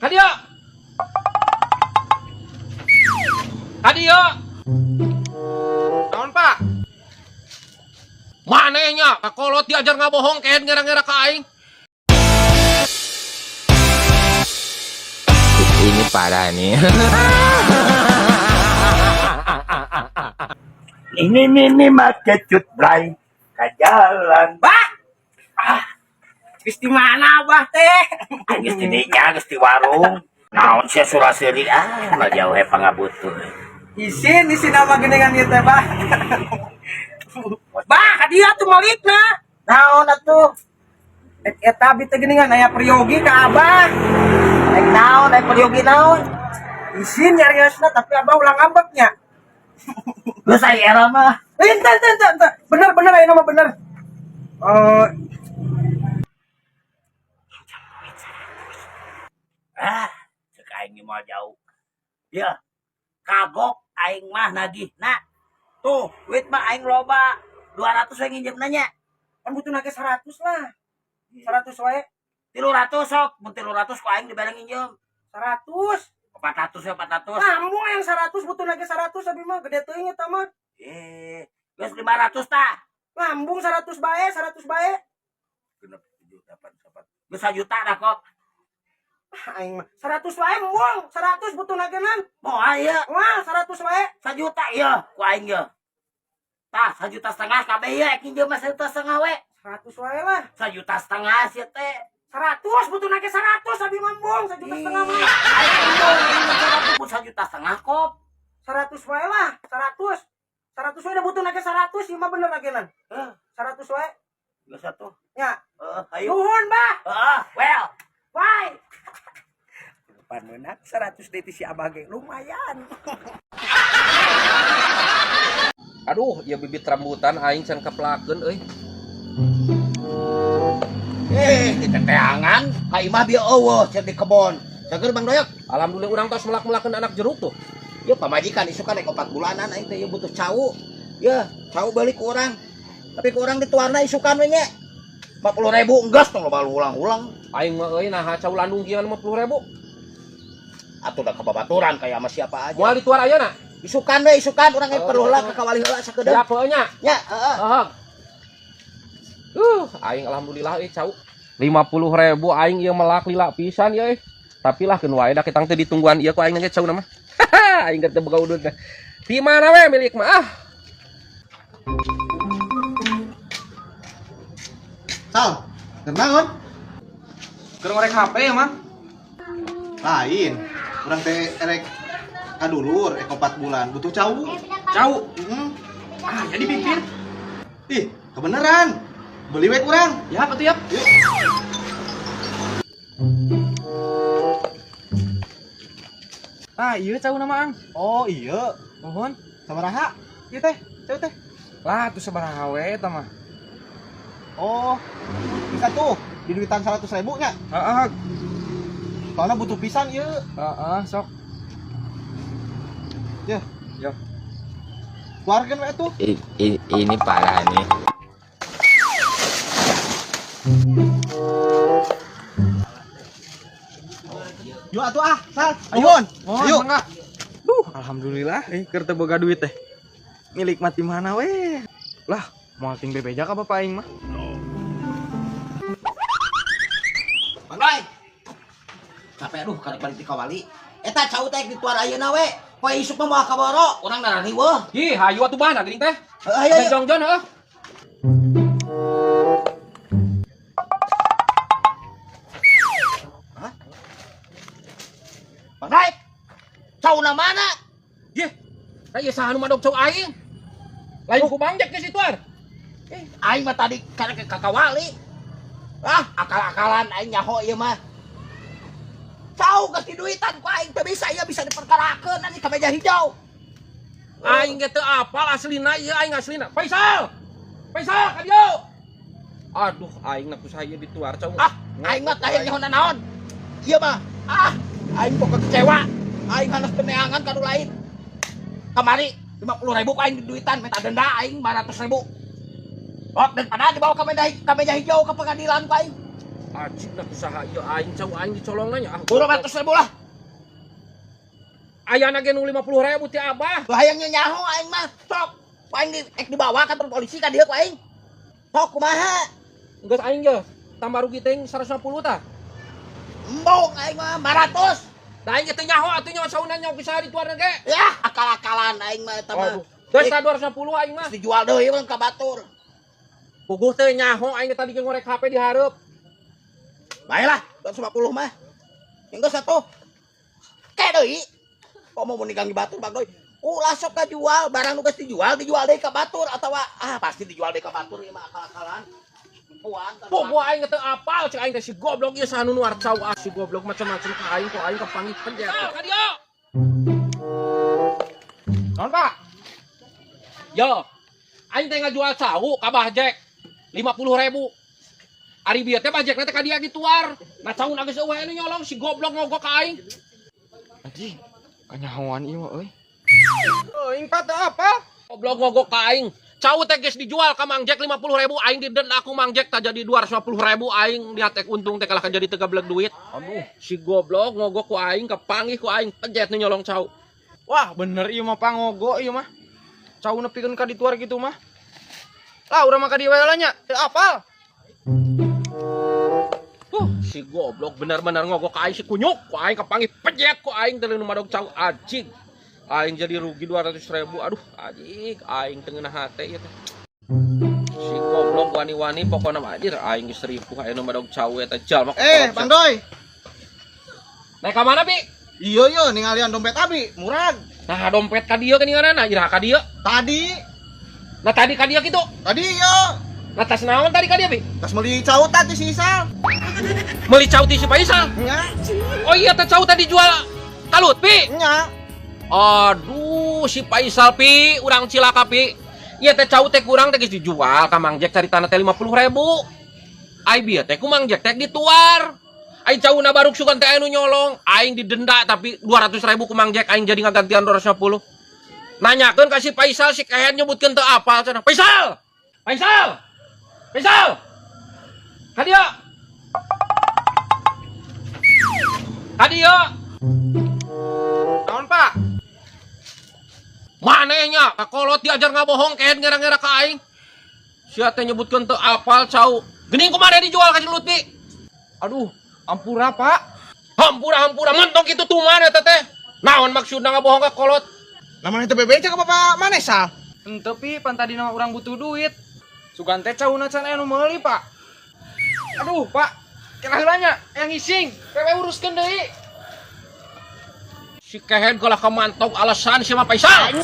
Hadio. Hadio. Naon, Pak? Manehnya, kakolot diajar ngabohong kehead ngera-ngera ka aing. Ini parah nih. Ini mas kecut bray ke jalan. Bah! Geus di mana Abah teh? Geus di dinya, geus di warung. Naon sia suraseuri lah jauh he pangabutuh. Isin nama geningan ieu teh, Bah. Bah, hadiah tuh malikna. Naon atuh? Eta abdi teh geningan aya peryogi ka Abah. Naon aya peryogi naon? Isin nyariosna tapi Abah ulang ngambeknya. Geus aya era mah. Ente. Bener aya nama bener. Cek aing mah jauh. Ya, kagok aing mah nagihna. Tuh, duit mah aing loba. 200 we nginjem nanya. Kan butuh nage 100 lah. 100 wae. 300 sok, mun 300 ku aing dibere nginjem. 100. 400 ya 400. Ngambung yang 100 butuh nage 100 abi mah gede teuing eta mah. Geus 500 tah. Ngambung 100 bae, 100 bae. Genep 7 8 geus 1 juta dah kok. Aing mah 100 wae mung, 100 butuh nagenan. Moal aya Wah, 100 wae. 1 juta ieu ku aing ye. Tah 1,5 juta kabeh ye kinjem mah 1,5 juta we. 100 wae lah. 1,5 juta sia teh. 100 butuh nage 100 abi mah mung, 1,5 juta mah. Aing kinjem 1,5 juta kop. 100 wae lah, 100. 100 wae udah butuh nage 100, ieu mah bener nagenan. 100 wae. Geus atuh. Ya. Ayo. Nuhun, Bah. Well. Bye. Depan menak 100 deui si Abah ge lumayan. Aduh, ya bibit rambutan aing can kaplakeun euy. Diteteangan, ka imah bieu eueuh cenah di kebon. Sager Bang Doyok. Alhamdulillah urang tos melak-melakeun anak jeruk tuh. Ieu pamajikan isukan rek 4 bulanan aing teh ieu butuh cau. Ya, cau balik ku urang. Tapi ku urang dituarna isukan we nya. 40.000 enggas tong loba ulang-ulang. Aing mah euy naha cau landung kieu 50.000. Atuh da kababaturan kaya sama siapa aja. Moal dituar ayeuna. Isukan we isukan urang ge perlu heula ka kawali heula sakedeung. Siap euy nya. Nya, heeh. Aing alhamdulillah euy cau. 50.000 aing ieu melak lila pisan euy. Tapi lah keun wae da kitang teh ditungguan ieu ku aing ge cau na mah. Aing teh boga udud teh. Di mana we milik mah? Sal, kenangan? Keur ngorek HP ya mah? Lain, orang teh erek kadulur, 4 bulan, butuh cau. Cau. Jadi bibir. Ih, kebenaran. Beli we kurang. Ya, betul ya. Yuk. Iya cau nama ang. Oh iya, Mohon. sabaraha? Ieu teh, cau teh. Lah tuh sabaraha we eta mah. Oh, bisa tuh, di duitan 100.000 nya. Heeh. Soalnya butuh pisan ieu. Heeh, sok. Ya, Ya. keluarkan we tuh. Ini parah nih. Yuk atuh Sal. Ayo. Ayo. Alhamdulillah, keur teu boga duit teh. Milik mati mana we? Lah, moal ting bebejak apa Pak aing mah? Bang Doy. Capek aduh karek balik ti kawali. Eta cau teh dituar ayeuna we. Poe isuk mah moal kaboro, urang darani weuh. Ih, hayu atuh bahan geuning teh. Ayo. Jong-jong heuh. Bang Doy. Cau na mana? Yeh. Aya saha nu madog cau aing? Lain ku bangjak geus dituar. Aing mah tadi karek ka kawali. Akal-akalan aing nyaho ieu mah. Cau geus diduitan ku aing teu bisa ieu bisa diperkarakeun ani ka meja hijau. Aing ge teu apal aslina ieu aing aslina. Faisal. Faisal ka dieu. Aduh, aing na kusaha ieu dituar cau. Aing mah teh nyaho naon. Ieu mah aing pokok kecewa. Aing hanas peneangan kanu lain. Kamari 50.000 aing diduitan minta denda aing 500.000. Oh, dan padahal dibawa ke meja hijau ke pengadilan ku aing. Ajib nak usaha ieu aing cau aing dicolong nanya. Ah, 200.000 lah. aya na ge nu 50.000 ti Abah. Tuh hayang nyaho aing mah. Sok. Ku aing dibawa ke kantor polisi ka dieu ku aing. Sok kumaha? Geus aing ge tambah rugi teh 150 tah. Embong aing mah 500. Da aing ge teu nyaho atuh nya sauna nya bisa dituarna ge. Ya, akal-akalan aing mah eta mah. Geus 250 aing mah. Dijual deui mah ka batur. Puguh teh nyaho aing tadi ge ngorek HP di hareup. Baiklah, 250 mah. Yang geus atuh. Kae deui. Kok mau nikang di batur bagoy. Ulah sok kajual, barang nu geus dijual deui ka batur atawa pasti dijual deui ka batur ieu mah akal-akalan. Pokok aing teu apal cek aing teh si goblok ieu sanu nu arcau si goblok macam-macam ka aing kok aing kepanggih penjat. Ka dieu. Naon Pak? Yo. Aing teh ngajual sahu ka Bajek 50.000. Ari bieu teh Bajekna teh ka dia dituar. Nah cauna geus eueuh nu nyolong si goblok ngogok ka aing. Anjing, kanyahoan ieu mah euy. Aing patah apa? Goblok ngogok ka aing. Cau teh geus dijual ka Mang Jack 50.000, aing didenda aku Mang Jack tak jadi 250.000, aing diatek untung teh kalah jadi teu gablek duit. Aduh, si goblok ngogok ku aing kepanggih ku aing pejet nu nyolong cau. Wah, bener ieu mah pangogo ieu mah. Cau nepikeun ka dituar gitu mah. Lah urang mah ka dieu wae nya, teu apal. Si goblok benar-benar ngogok ka aing si kunyuk, ku aing kepanggih pejet ku aing teh nu madog cau anjing. Aing jadi rugi 200.000. Aduh, anjing, aing teu ngeunah hate ieu teh. Si goblok wani-wani pokona mah anjir aing geus ripuh aya nu madog cau eta jalma. Bang Doy. Naik ka mana, Bi? Iya ningalian dompet abi, murag. Nah, dompet ka dieu keningaranna, iraha ka dieu. Tadi, Nah, tadi ka dieu kitu. tadi iya. Nah, tas naon tadi ka dieu, Bi? Tas meuli cautan ti si Isal. Meuli cau ti si Faisal. Nya, Oh iya, teh cau tadi jual kalut, Pi. nya. Aduh, si Faisal, Pi, urang cilaka, Pi. Iya teh cau teh kurang teh geus dijual ka Mang Jack caritana teh 50.000. Ai bieu teh ku Mang Jack teh dituar. Aing cauna baruk sukan teh anu nyolong, aing didenda tapi 200.000 ku Mang Jack aing jadi ngagantian 250. Nanyakeun ka si Faisal si kehet nyebutkeun teu apal cenah. Faisal! Faisal! Faisal! Ka dieu. Ka dieu. Naon, Pak? Manehnya kakolot diajar ngabohong kehet ngera-ngera ka aing. Sia teh nyebutkeun teu apal cau. Geuning kumaha dijual ka si Lutfi? Aduh, ampura, Pak. Hampura mentong kitu tuman eta teh. Naon maksudna ngabohong ka kolot? Namanya teh bebeca ka Bapak mana Sal? Henteu Pi, pan tadi nama urang butuh duit. Sugan teh cauna can aya nu meuli, Pak. Aduh, Pak. Kenah heula nya, yang ngising. Pewe uruskeun deui. Si kehet kalah kamantong alasan si Faisal.